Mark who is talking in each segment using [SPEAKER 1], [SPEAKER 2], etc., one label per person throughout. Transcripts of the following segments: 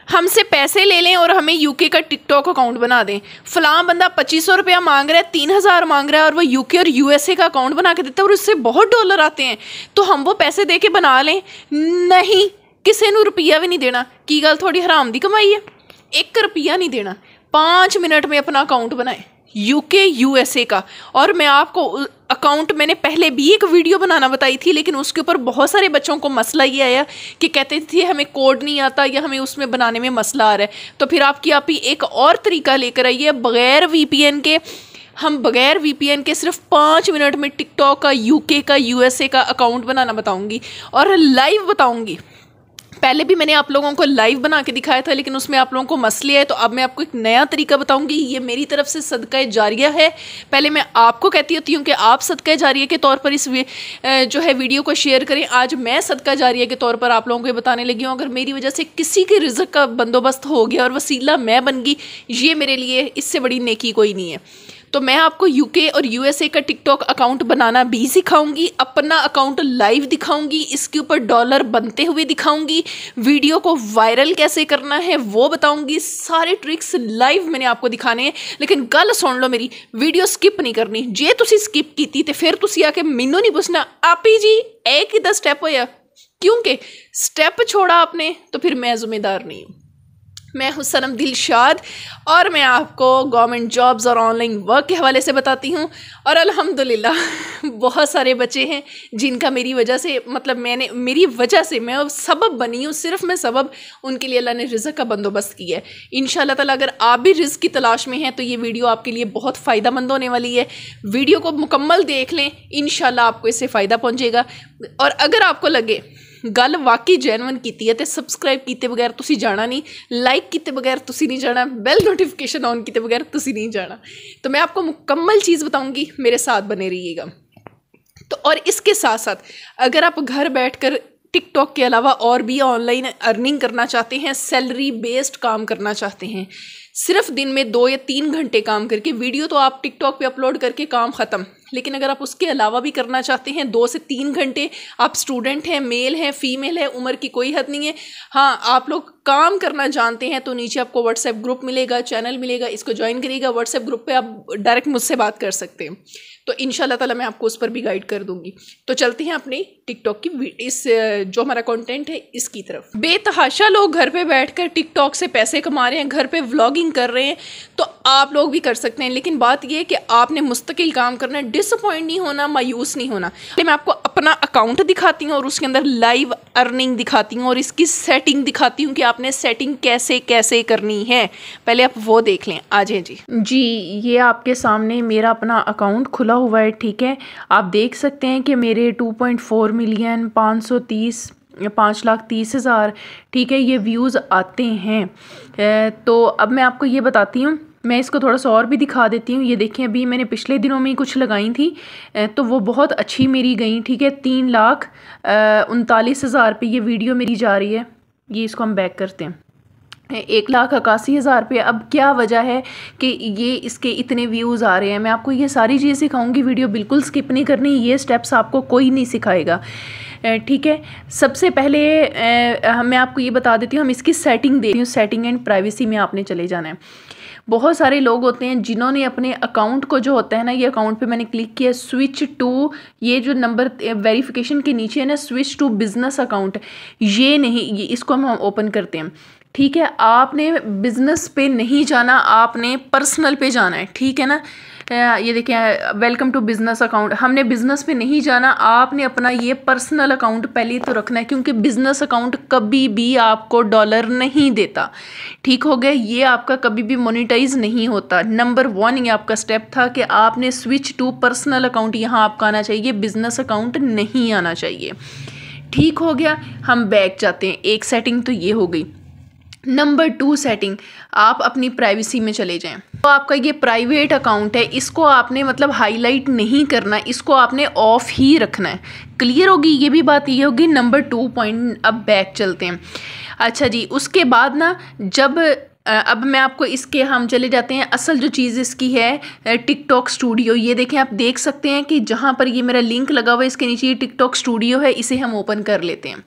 [SPEAKER 1] हमसे पैसे ले लें और हमें यूके का टिकटॉक अकाउंट बना दें। फलां बंदा 2500 रुपया मांग रहा है, 3000 मांग रहा है और वो यूके और यूएसए का अकाउंट बना के देता है और उससे बहुत डॉलर आते हैं, तो हम वो पैसे दे के बना लें? नहीं, किसी नू रुपया भी नहीं देना। की गल थोड़ी हराम दी कमाई है? 1 रुपया नहीं देना। 5 मिनट में अपना अकाउंट बनाए यूके यूएसए का। और मैं आपको अकाउंट, मैंने पहले भी एक वीडियो बनाना बताई थी, लेकिन उसके ऊपर बहुत सारे बच्चों को मसला ये आया कि कहते थे हमें कोड नहीं आता या हमें उसमें बनाने में मसला आ रहा है। तो फिर आपकी आप ही एक और तरीका लेकर आइए बगैर वीपीएन के। हम बगैर वीपीएन के सिर्फ 5 मिनट में टिकटॉक का, यूके का, यूएसए का अकाउंट बनाना बताऊंगी और लाइव बताऊंगी। पहले भी मैंने आप लोगों को लाइव बना के दिखाया था, लेकिन उसमें आप लोगों को मसले आए, तो अब मैं आपको एक नया तरीका बताऊंगी। ये मेरी तरफ से सदका जारिया है। पहले मैं आपको कहती होती हूँ कि आप सदका जारिया के तौर पर इस जो है वीडियो को शेयर करें। आज मैं सदका जारिया के तौर पर आप लोगों को ये बताने लगी हूँ। अगर मेरी वजह से किसी के रिज़्क़ का बंदोबस्त हो गया और वसीला मैं बन गई, ये मेरे लिए इससे बड़ी नेकी कोई नहीं है। तो मैं आपको यूके और यूएसए का टिकटॉक अकाउंट बनाना भी सिखाऊंगी, अपना अकाउंट लाइव दिखाऊंगी, इसके ऊपर डॉलर बनते हुए दिखाऊंगी, वीडियो को वायरल कैसे करना है वो बताऊंगी। सारे ट्रिक्स लाइव मैंने आपको दिखाने हैं। लेकिन गल सुन लो मेरी, वीडियो स्किप नहीं करनी। जे तुसी स्किप की तो फिर तुसी आके मैनू नहीं पूछना आप ही जी ए किदा स्टैप होया, क्योंकि स्टेप छोड़ा आपने तो फिर मैं जिम्मेदार नहीं हूँ। मैं हूं सनम दिलशाद और मैं आपको गवर्नमेंट जॉब्स और ऑनलाइन वर्क के हवाले से बताती हूं। और अल्हम्दुलिल्लाह बहुत सारे बच्चे हैं जिनका मेरी वजह से, मतलब मेरी वजह से मैं सबब बनी हूं। सिर्फ मैं सबब, उनके लिए अल्लाह ने रिज़्क़ का बंदोबस्त किया है। इंशाअल्लाह ताला अगर आप भी रिज़्क़ की तलाश में हैं तो ये वीडियो आपके लिए बहुत फ़ायदेमंद होने वाली है। वीडियो को मुकम्मल देख लें, इंशाअल्लाह आपको इससे फ़ायदा पहुँचेगा। और अगर आपको लगे गल वाकई जैनवन की है तो सबसक्राइब किए बगैर तुसी जाना नहीं, लाइक किए बगैर तुसी नहीं जाना, बेल नोटिफिकेशन ऑन किए बगैर तुसी नहीं जाना। तो मैं आपको मुकम्मल चीज़ बताऊंगी, मेरे साथ बने रहिएगा। तो और इसके साथ साथ अगर आप घर बैठकर टिकटॉक के अलावा और भी ऑनलाइन अर्निंग करना चाहते हैं, सैलरी बेस्ड काम करना चाहते हैं, सिर्फ दिन में 2 या 3 घंटे काम करके, वीडियो तो आप टिकटॉक पे अपलोड करके काम ख़त्म। लेकिन अगर आप उसके अलावा भी करना चाहते हैं 2 से 3 घंटे, आप स्टूडेंट हैं, मेल हैं, फीमेल है, उम्र की कोई हद नहीं है, हाँ आप लोग काम करना जानते हैं, तो नीचे आपको व्हाट्सएप ग्रुप मिलेगा, चैनल मिलेगा, इसको ज्वाइन करिएगा। व्हाट्सएप ग्रुप पे आप डायरेक्ट मुझसे बात कर सकते हैं। तो इंशाल्लाह ताला मैं आपको उस पर भी गाइड कर दूंगी। तो चलते हैं अपने टिकटॉक की इस जो हमारा कंटेंट है इसकी तरफ। बेतहाशा लोग घर पे बैठकर टिकटॉक से पैसे कमा रहे हैं, घर पे व्लॉगिंग कर रहे हैं, तो आप लोग भी कर सकते हैं। लेकिन बात यह है कि आपने मुस्तकिल काम करना है, डिसअपॉइंट नहीं होना, मायूस नहीं होना। तो मैं आपको अपना अकाउंट दिखाती हूँ और उसके अंदर लाइव अर्निंग दिखाती हूँ और इसकी सेटिंग दिखाती हूँ कि आपने सेटिंग कैसे कैसे करनी है। पहले आप वो देख लें। आ जाए जी, ये आपके सामने मेरा अपना अकाउंट खुला हुआ है, ठीक है। आप देख सकते हैं कि मेरे 2.4 मिलियन 5,30,000, ठीक है, ये व्यूज़ आते हैं। तो अब मैं आपको ये बताती हूँ, मैं इसको थोड़ा सा और भी दिखा देती हूँ। ये देखें, अभी मैंने पिछले दिनों में ही कुछ लगाई थी तो वो बहुत अच्छी मेरी गई, ठीक है। 3,39,000 पे ये वीडियो मेरी जा रही है। ये इसको हम बैक करते हैं, 1,81,000 पे। अब क्या वजह है कि ये इसके इतने व्यूज़ आ रहे हैं? मैं आपको ये सारी चीज़ें सिखाऊंगी, वीडियो बिल्कुल स्किप नहीं करनी, ये स्टेप्स आपको कोई नहीं सिखाएगा, ठीक है। सबसे पहले मैं आपको ये बता देती हूँ, हम इसकी सेटिंग दे रही हूँ। सेटिंग एंड प्राइवेसी में आपने चले जाना है। बहुत सारे लोग होते हैं जिन्होंने अपने अकाउंट को, जो होता है ना, ये अकाउंट पे मैंने क्लिक किया, स्विच टू, ये जो नंबर वेरिफिकेशन के नीचे है ना, स्विच टू बिजनेस अकाउंट, ये नहीं, ये इसको हम ओपन करते हैं, ठीक है। आपने बिजनेस पे नहीं जाना, आपने पर्सनल पे जाना है, ठीक है ना। ये देखिए, वेलकम टू बिजनेस अकाउंट, हमने बिजनेस पे नहीं जाना, आपने अपना ये पर्सनल अकाउंट पहले तो रखना है, क्योंकि बिजनेस अकाउंट कभी भी आपको डॉलर नहीं देता, ठीक हो गया। ये आपका कभी भी मोनेटाइज नहीं होता। नंबर 1 ये आपका स्टेप था कि आपने स्विच टू पर्सनल अकाउंट, यहाँ आपका आना चाहिए, बिजनेस अकाउंट नहीं आना चाहिए, ठीक हो गया। हम बैक जाते हैं, एक सेटिंग तो ये हो गई। नंबर 2 सेटिंग, आप अपनी प्राइवेसी में चले जाएं। तो आपका ये प्राइवेट अकाउंट है, इसको आपने मतलब हाईलाइट नहीं करना, इसको आपने ऑफ ही रखना है। क्लियर होगी ये भी बात, ये होगी नंबर 2 पॉइंट। अब बैक चलते हैं। अच्छा जी, उसके बाद ना, जब अब मैं आपको इसके, हम चले जाते हैं असल जो चीज़ इसकी है, टिकटॉक स्टूडियो। ये देखें, आप देख सकते हैं कि जहाँ पर ये मेरा लिंक लगा हुआ है, इसके नीचे ये टिकटॉक स्टूडियो है, इसे हम ओपन कर लेते हैं।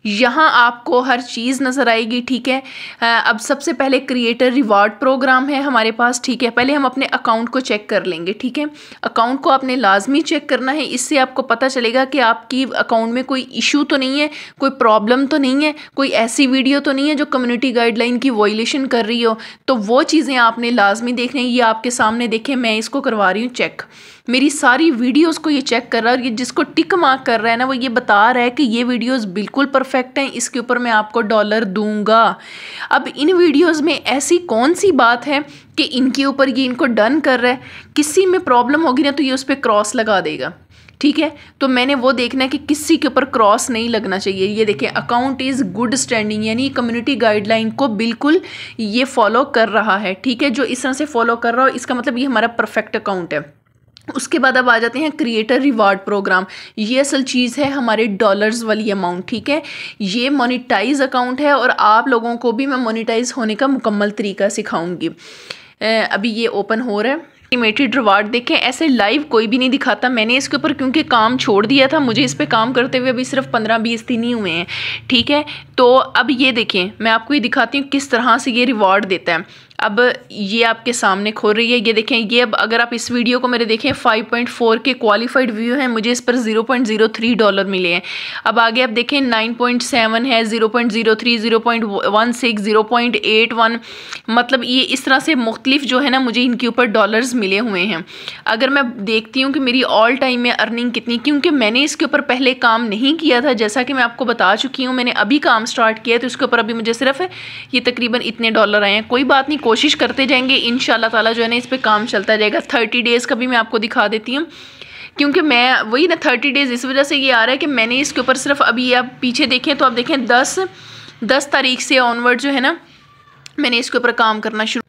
[SPEAKER 1] यहाँ आपको हर चीज़ नज़र आएगी, ठीक है। अब सबसे पहले क्रिएटर रिवार्ड प्रोग्राम है हमारे पास, ठीक है। पहले हम अपने अकाउंट को चेक कर लेंगे, ठीक है। अकाउंट को आपने लाजमी चेक करना है, इससे आपको पता चलेगा कि आपकी अकाउंट में कोई इशू तो नहीं है, कोई प्रॉब्लम तो नहीं है, कोई ऐसी वीडियो तो नहीं है जो कम्युनिटी गाइडलाइन की वॉयलेशन कर रही हो। तो वो चीज़ें आपने लाजमी देखनी है। ये आपके सामने देखें, मैं इसको करवा रही हूँ चेक, मेरी सारी वीडियोस को ये चेक कर रहा है और ये जिसको टिक मार्क कर रहा है ना, वो ये बता रहा है कि ये वीडियोस बिल्कुल परफेक्ट हैं, इसके ऊपर मैं आपको डॉलर दूंगा। अब इन वीडियोस में ऐसी कौन सी बात है कि इनके ऊपर ये इनको डन कर रहा है, किसी में प्रॉब्लम होगी ना तो ये उस पर क्रॉस लगा देगा, ठीक है। तो मैंने वो देखना है कि किसी के ऊपर क्रॉस नहीं लगना चाहिए। ये देखें, अकाउंट इज़ गुड स्टैंडिंग, यानी कम्युनिटी गाइडलाइन को बिल्कुल ये फॉलो कर रहा है, ठीक है। जो इस तरह से फॉलो कर रहा हो इसका मतलब ये हमारा परफेक्ट अकाउंट है। उसके बाद अब आ जाते हैं क्रिएटर रिवार्ड प्रोग्राम। ये असल चीज़ है हमारे डॉलर्स वाली अमाउंट, ठीक है। ये मोनेटाइज अकाउंट है और आप लोगों को भी मैं मोनेटाइज होने का मुकम्मल तरीका सिखाऊंगी। अभी ये ओपन हो रहा है। एस्टिमेटेड रिवार्ड देखें, ऐसे लाइव कोई भी नहीं दिखाता। मैंने इसके ऊपर क्योंकि काम छोड़ दिया था, मुझे इस पे काम करते हुए अभी सिर्फ 15-20 दिन ही हुए हैं, ठीक है। तो अब ये देखें, मैं आपको ये दिखाती हूँ किस तरह से ये रिवार्ड देता है। अब ये आपके सामने खोल रही है, ये देखें। ये अब अगर आप इस वीडियो को मेरे देखें 5.4 के क्वालिफाइड व्यू हैं, मुझे इस पर $0.03 मिले हैं। अब आगे आप देखें 9.7 है, 0.03, 0.16, 0.81, मतलब ये इस तरह से मुख्तलिफ जो है ना मुझे इनके ऊपर डॉलर्स मिले हुए हैं। अगर मैं देखती हूँ कि मेरी ऑल टाइम में अर्निंग कितनी, क्योंकि मैंने इसके ऊपर पहले काम नहीं किया था, जैसा कि मैं आपको बता चुकी हूँ, मैंने अभी काम स्टार्ट किया है, तो इसके ऊपर अभी मुझे सिर्फ ये तकरीबन इतने डॉलर आए हैं। कोई बात नहीं, कोशिश करते जाएंगे, इंशाल्लाह ताला जो है ना इस पे काम चलता जाएगा। 30 डेज़ का भी मैं आपको दिखा देती हूँ, क्योंकि मैं वही ना 30 डेज़ इस वजह से ये आ रहा है कि मैंने इसके ऊपर सिर्फ अभी आप पीछे देखें तो आप देखें 10 तारीख से ऑनवर्ड जो है ना मैंने इसके ऊपर काम करना शुरू।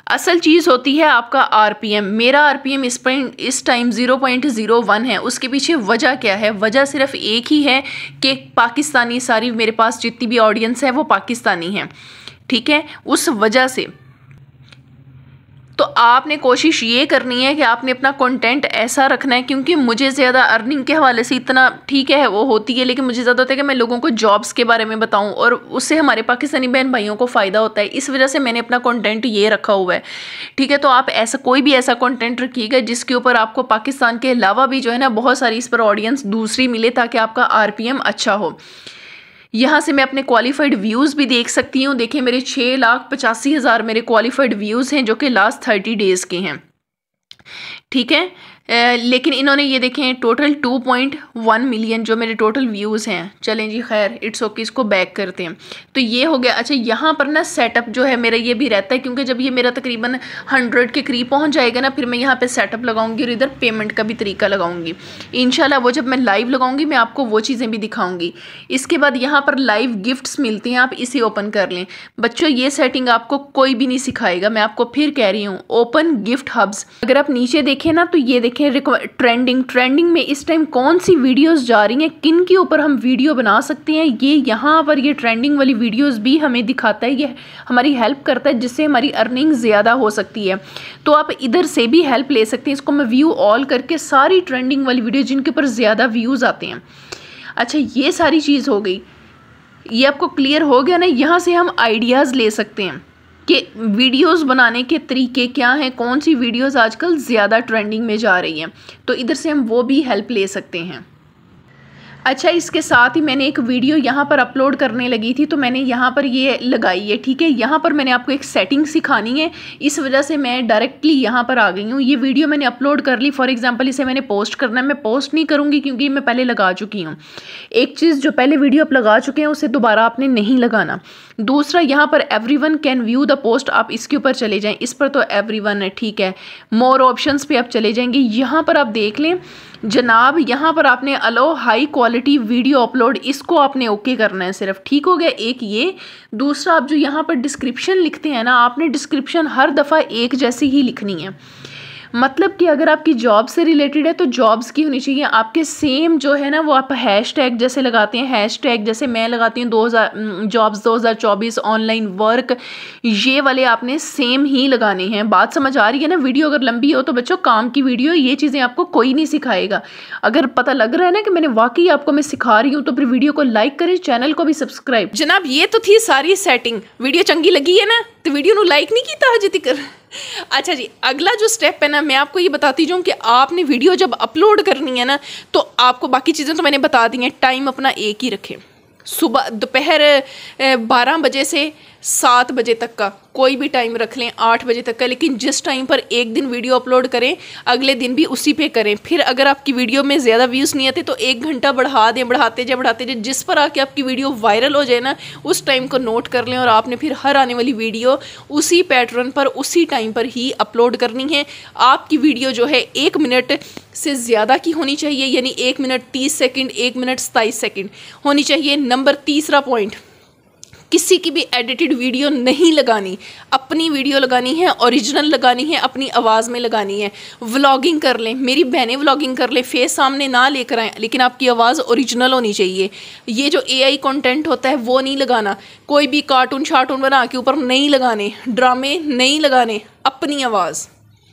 [SPEAKER 1] असल चीज़ होती है आपका आरपीएम। मेरा आरपीएम इस टाइम 0.01 है। उसके पीछे वजह क्या है? वजह सिर्फ एक ही है कि पाकिस्तानी, सारी मेरे पास जितनी भी ऑडियंस है वो पाकिस्तानी है, ठीक है। उस वजह से तो आपने कोशिश ये करनी है कि आपने अपना कंटेंट ऐसा रखना है, क्योंकि मुझे ज़्यादा अर्निंग के हवाले से इतना ठीक है वो होती है, लेकिन मुझे ज़्यादा होता है कि मैं लोगों को जॉब्स के बारे में बताऊं और उससे हमारे पाकिस्तानी बहन भाइयों को फ़ायदा होता है। इस वजह से मैंने अपना कंटेंट ये रखा हुआ है, ठीक है। तो आप ऐसा कोई भी ऐसा कंटेंट रखिएगा जिसके ऊपर आपको पाकिस्तान के अलावा भी जो है ना बहुत सारी इस पर ऑडियंस दूसरी मिले, ताकि आपका आरपीएम अच्छा हो। यहाँ से मैं अपने क्वालिफाइड व्यूज़ भी देख सकती हूँ। देखिए मेरे 6,85,000 मेरे क्वालिफाइड व्यूज़ हैं जो कि लास्ट 30 डेज़ के हैं, ठीक है। लेकिन इन्होंने ये देखें टोटल 2.1 मिलियन जो मेरे टोटल व्यूज़ हैं। चलें जी, खैर इट्स ओके, इसको बैक करते हैं। तो ये हो गया। अच्छा, यहाँ पर ना सेटअप जो है मेरा ये भी रहता है, क्योंकि जब ये मेरा तकरीबन 100 के करीब पहुँच जाएगा ना, फिर मैं यहाँ पे सेटअप लगाऊंगी और इधर पेमेंट का भी तरीका लगाऊंगी इंशाल्लाह। वो जब मैं लाइव लगाऊंगी मैं आपको वो चीज़ें भी दिखाऊंगी। इसके बाद यहाँ पर लाइव गिफ्ट्स मिलते हैं, आप इसे ओपन कर लें। बच्चों ये सेटिंग आपको कोई भी नहीं सिखाएगा, मैं आपको फिर कह रही हूँ। ओपन गिफ्ट हब्स, अगर आप नीचे देखें ना तो ये ट्रेंडिंग में इस टाइम कौन सी वीडियोस जा रही हैं, किन के ऊपर हम वीडियो बना सकते हैं, ये यहाँ पर ये ट्रेंडिंग वाली वीडियोस भी हमें दिखाता है। ये हमारी हेल्प करता है, जिससे हमारी अर्निंग ज़्यादा हो सकती है। तो आप इधर से भी हेल्प ले सकते हैं। इसको मैं व्यू ऑल करके सारी ट्रेंडिंग वाली वीडियो जिनके ऊपर ज़्यादा व्यूज़ आते हैं। अच्छा, ये सारी चीज़ हो गई, ये आपको क्लियर हो गया ना। यहाँ से हम आइडियाज़ ले सकते हैं कि वीडियोस बनाने के तरीके क्या हैं, कौन सी वीडियोस आजकल ज़्यादा ट्रेंडिंग में जा रही हैं, तो इधर से हम वो भी हेल्प ले सकते हैं। अच्छा, इसके साथ ही मैंने एक वीडियो यहाँ पर अपलोड करने लगी थी, तो मैंने यहाँ पर ये लगाई है, ठीक है। यहाँ पर मैंने आपको एक सेटिंग सिखानी है, इस वजह से मैं डायरेक्टली यहाँ पर आ गई हूँ। ये वीडियो मैंने अपलोड कर ली, फॉर एग्जांपल इसे मैंने पोस्ट करना है। मैं पोस्ट नहीं करूँगी क्योंकि मैं पहले लगा चुकी हूँ। एक चीज़, जो पहले वीडियो आप लगा चुके हैं उसे दोबारा आपने नहीं लगाना। दूसरा, यहाँ पर everyone can view the post, आप इसके ऊपर चले जाएँ। इस पर तो एवरीवन है, ठीक है। मोर ऑप्शंस पे आप चले जाएंगे, यहाँ पर आप देख लें जनाब, यहाँ पर आपने अलो हाई क्वालिटी वीडियो अपलोड, इसको आपने ओके करना है सिर्फ, ठीक हो गया। एक ये। दूसरा, आप जो यहाँ पर डिस्क्रिप्शन लिखते हैं ना, आपने डिस्क्रिप्शन हर दफ़ा एक जैसी ही लिखनी है। मतलब कि अगर आपकी जॉब से रिलेटेड है तो जॉब्स की होनी चाहिए आपके सेम जो है ना, वो आप हैशटैग जैसे लगाते हैं, हैशटैग जैसे मैं लगाती हूँ 2000 2024 ऑनलाइन वर्क, ये वाले आपने सेम ही लगाने हैं। बात समझ आ रही है ना? वीडियो अगर लंबी हो तो बच्चों काम की वीडियो, ये चीज़ें आपको कोई नहीं सिखाएगा। अगर पता लग रहा है ना कि मैंने वाकई आपको मैं सिखा रही हूँ तो फिर वीडियो को लाइक करें, चैनल को भी सब्सक्राइब। जनाब ये तो थी सारी सेटिंग, वीडियो चंगी लगी है ना तो वीडियो ਨੂੰ लाइक नहीं किया हजे तक। अच्छा जी, अगला जो स्टेप है ना, मैं आपको ये बताती जाऊँ कि आपने वीडियो जब अपलोड करनी है ना तो आपको बाकी चीज़ें तो मैंने बता दी हैं, टाइम अपना एक ही रखें, सुबह दोपहर 12 बजे से 7 बजे तक का कोई भी टाइम रख लें, 8 बजे तक का, लेकिन जिस टाइम पर एक दिन वीडियो अपलोड करें अगले दिन भी उसी पे करें। फिर अगर आपकी वीडियो में ज़्यादा व्यूज़ नहीं आते तो 1 घंटा बढ़ा दें, बढ़ाते जाए जिस पर आके आपकी वीडियो वायरल हो जाए ना उस टाइम को नोट कर लें, और आपने फिर हर आने वाली वीडियो उसी पैटर्न पर उसी टाइम पर ही अपलोड करनी है। आपकी वीडियो जो है 1 मिनट से ज़्यादा की होनी चाहिए, यानी 1 मिनट 30 सेकंड, 1 मिनट 27 सेकंड होनी चाहिए। नंबर तीसरा पॉइंट, किसी की भी एडिटेड वीडियो नहीं लगानी, अपनी वीडियो लगानी है, ओरिजिनल लगानी है, अपनी आवाज़ में लगानी है। व्लॉगिंग कर लें, मेरी बहनें व्लॉगिंग कर लें, फेस सामने ना लेकर आएँ, लेकिन आपकी आवाज़ ओरिजिनल होनी चाहिए। ये जो AI कंटेंट होता है वो नहीं लगाना, कोई भी कार्टून शार्टून बना के ऊपर नहीं लगाने, ड्रामे नहीं लगाने, अपनी आवाज़।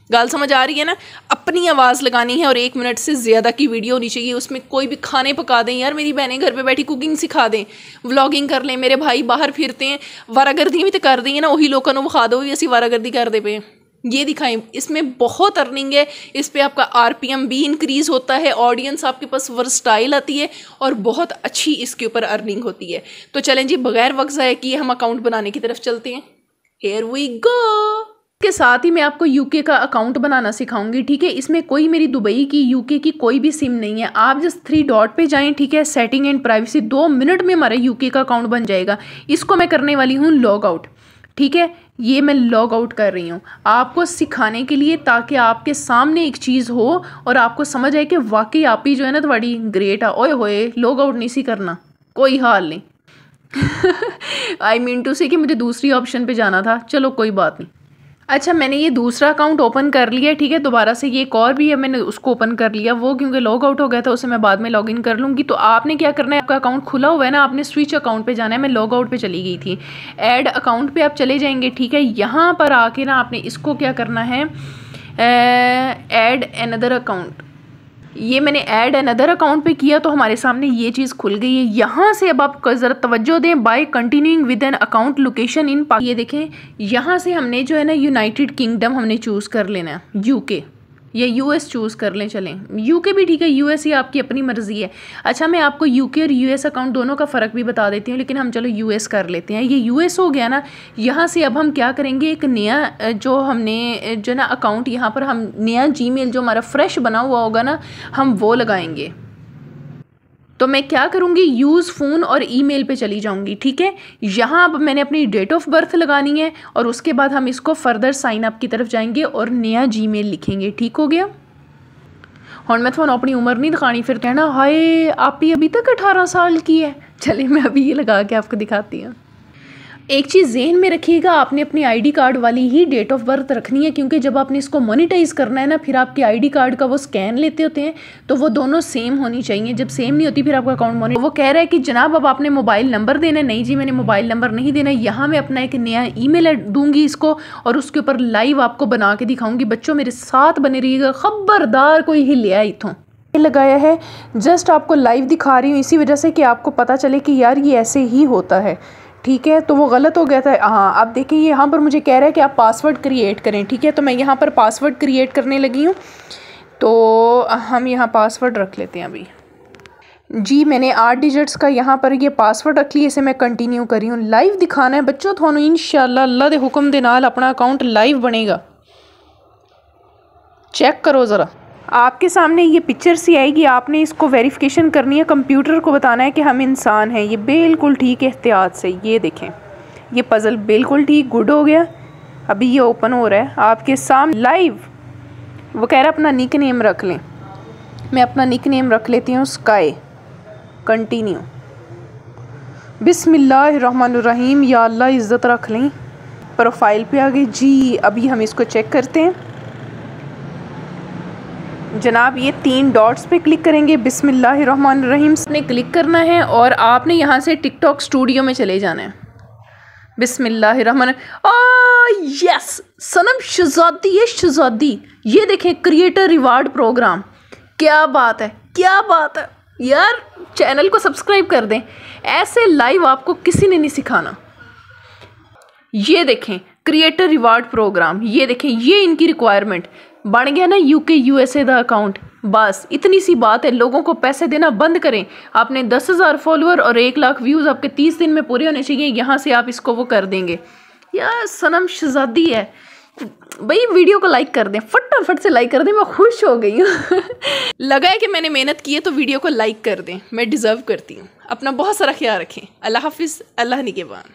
[SPEAKER 1] गाल समझ आ रही है ना? अपनी आवाज़ लगानी है और 1 मिनट से ज़्यादा की वीडियो होनी चाहिए। उसमें कोई भी खाने पका दें, यार मेरी बहनें घर पे बैठी कुकिंग सिखा दें, व्लॉगिंग कर लें, मेरे भाई बाहर फिरते हैं वारागर्दी भी तो कर देंगे ना, वही लोगों को विखा दो भी असी वारागर्दी कर दे पे, ये दिखाएं। इसमें बहुत अर्निंग है, इस पर आपका RPM भी इंक्रीज़ होता है, ऑडियंस आपके पास वर्सटाइल आती है और बहुत अच्छी इसके ऊपर अर्निंग होती है। तो चलें जी, बगैर वक्त ज़ाया किए हम अकाउंट बनाने की तरफ चलते हैं। Here we go. के साथ ही मैं आपको UK का अकाउंट बनाना सिखाऊंगी, ठीक है? इसमें कोई मेरी दुबई की UK की कोई भी सिम नहीं है। आप जस्ट 3 डॉट पे जाएं, ठीक है? सेटिंग एंड प्राइवेसी, 2 मिनट में हमारा UK का अकाउंट बन जाएगा। इसको मैं करने वाली हूँ लॉग आउट, ठीक है? ये मैं लॉग आउट कर रही हूँ आपको सिखाने के लिए, ताकि आपके सामने एक चीज़ हो और आपको समझ आए कि वाकई आप ही जो है ना थोड़ी ग्रेट है। ओए होए, लॉग आउट नहीं सी करना, कोई हाल नहीं। आई मीन टू से कि मुझे दूसरी ऑप्शन पे जाना था, चलो कोई बात नहीं। अच्छा, मैंने ये दूसरा अकाउंट ओपन कर लिया, ठीक है? दोबारा से ये एक और भी है, मैंने उसको ओपन कर लिया, वो क्योंकि लॉग आउट हो गया था, उसे मैं बाद में लॉगिन कर लूँगी। तो आपने क्या करना है, आपका अकाउंट खुला हुआ है ना, आपने स्विच अकाउंट पे जाना है। मैं लॉग आउट पे चली गई थी, ऐड अकाउंट पे आप चले जाएंगे, ठीक है? यहाँ पर आके ना आपने इसको क्या करना है, ऐड अनदर अकाउंट। ये मैंने ऐड अनदर अकाउंट पे किया तो हमारे सामने ये चीज़ खुल गई है। यहाँ से अब आप ज़रा तवज्जो दें, by continuing with an account location in Pakistan. ये देखें, यहाँ से हमने जो है ना यूनाइटेड किंगडम हमने चूज़ कर लेना है, UK या US चूज़ कर लें, चलें UK भी ठीक है, US ही आपकी अपनी मर्ज़ी है। अच्छा, मैं आपको UK और US अकाउंट दोनों का फ़र्क भी बता देती हूँ, लेकिन हम चलो US कर लेते हैं। ये US हो गया ना, यहाँ से अब हम क्या करेंगे, एक नया जो हमने जो ना अकाउंट यहाँ पर हम नया Gmail जो हमारा फ्रेश बना हुआ होगा ना, हम वो लगाएंगे। तो मैं क्या करूँगी, यूज़ फ़ोन और ईमेल पे चली जाऊँगी, ठीक है? यहाँ अब मैंने अपनी डेट ऑफ बर्थ लगानी है और उसके बाद हम इसको फर्दर साइन अप की तरफ जाएंगे और नया जीमेल लिखेंगे, ठीक हो गया? और मैं थोड़ा अपनी उम्र नहीं दिखानी, फिर कहना हाय आप ही अभी तक 18 साल की है। चलिए मैं अभी ये लगा के आपको दिखाती हूँ। एक चीज़ ज़हन में रखिएगा, आपने अपनी ID कार्ड वाली ही डेट ऑफ बर्थ रखनी है, क्योंकि जब आपने इसको मोनेटाइज़ करना है ना, फिर आपके ID कार्ड का वो स्कैन लेते होते हैं, तो वो दोनों सेम होनी चाहिए। जब सेम नहीं होती फिर आपका अकाउंट वो कह रहा है कि जनाब अब आपने मोबाइल नंबर देना है। नहीं जी, मैंने मोबाइल नंबर नहीं देना। यहाँ मैं अपना एक नया ईमेल दूंगी इसको और उसके ऊपर लाइव आपको बना के दिखाऊंगी। बच्चों मेरे साथ बने रहिएगा, खबरदार कोई हिलिया इथों लगाया है, जस्ट आपको लाइव दिखा रही हूँ इसी वजह से कि आपको पता चले कि यार ये ऐसे ही होता है, ठीक है? तो वो गलत हो गया था। हाँ, अब देखिए यहाँ पर मुझे कह रहा है कि आप पासवर्ड क्रिएट करें, ठीक है? तो मैं यहाँ पर पासवर्ड क्रिएट करने लगी हूँ, तो हम यहाँ पासवर्ड रख लेते हैं अभी जी। मैंने 8 डिजिट्स का यहाँ पर ये पासवर्ड रख लिया, इसे मैं कंटिन्यू करी हूँ। लाइव दिखाना है बच्चों थानू, इंशाल्लाह अल्लाह दे हुक्म दे नाल अपना अकाउंट लाइव बनेगा। चेक करो ज़रा, आपके सामने ये पिक्चर सी आएगी, आपने इसको वेरिफिकेशन करनी है, कंप्यूटर को बताना है कि हम इंसान हैं। ये बिल्कुल ठीक है, एहतियात से। ये देखें, ये पज़ल बिल्कुल ठीक गुड हो गया। अभी ये ओपन हो रहा है आपके सामने लाइव। वो कह रहा है अपना निक नेम रख लें, मैं अपना निक नेम रख लेती हूँ स्काई। कंटिन्यू। बिस्मिल्लाहिर्रहमानिर्रहीम, या अल्लाह इज़्ज़त रख लें। प्रोफाइल पे आ गई जी। अभी हम इसको चेक करते हैं। जनाब ये 3 डॉट्स पे क्लिक करेंगे, बिस्मिल्लाहिर्रहमानिर्रहीम ने क्लिक करना है और आपने यहाँ से टिकटॉक स्टूडियो में चले जाना है। बिस्मिल्लाहिर्रहमान यस, सनम शहजादी है शहजादी। ये देखें क्रिएटर रिवार्ड प्रोग्राम, क्या बात है, क्या बात है यार। चैनल को सब्सक्राइब कर दें, ऐसे लाइव आपको किसी ने नहीं सिखाना। ये देखें क्रिएटर रिवार्ड प्रोग्राम, ये देखें ये इनकी रिक्वायरमेंट बन गया ना UK USA दा अकाउंट। बस इतनी सी बात है, लोगों को पैसे देना बंद करें। आपने 10,000 फॉलोअर और 1 लाख व्यूज़ आपके 30 दिन में पूरे होने चाहिए। यहाँ से आप इसको वो कर देंगे। यार सनम शहजादी है भाई। वीडियो को लाइक कर दें, फटाफट से लाइक कर दें, मैं खुश हो गई हूँ। लगा है कि मैंने मेहनत की है तो वीडियो को लाइक कर दें, मैं डिज़र्व करती हूँ। अपना बहुत सारा ख्याल रखें। अल्लाह हाफिज़, अल्लाह निगहबान।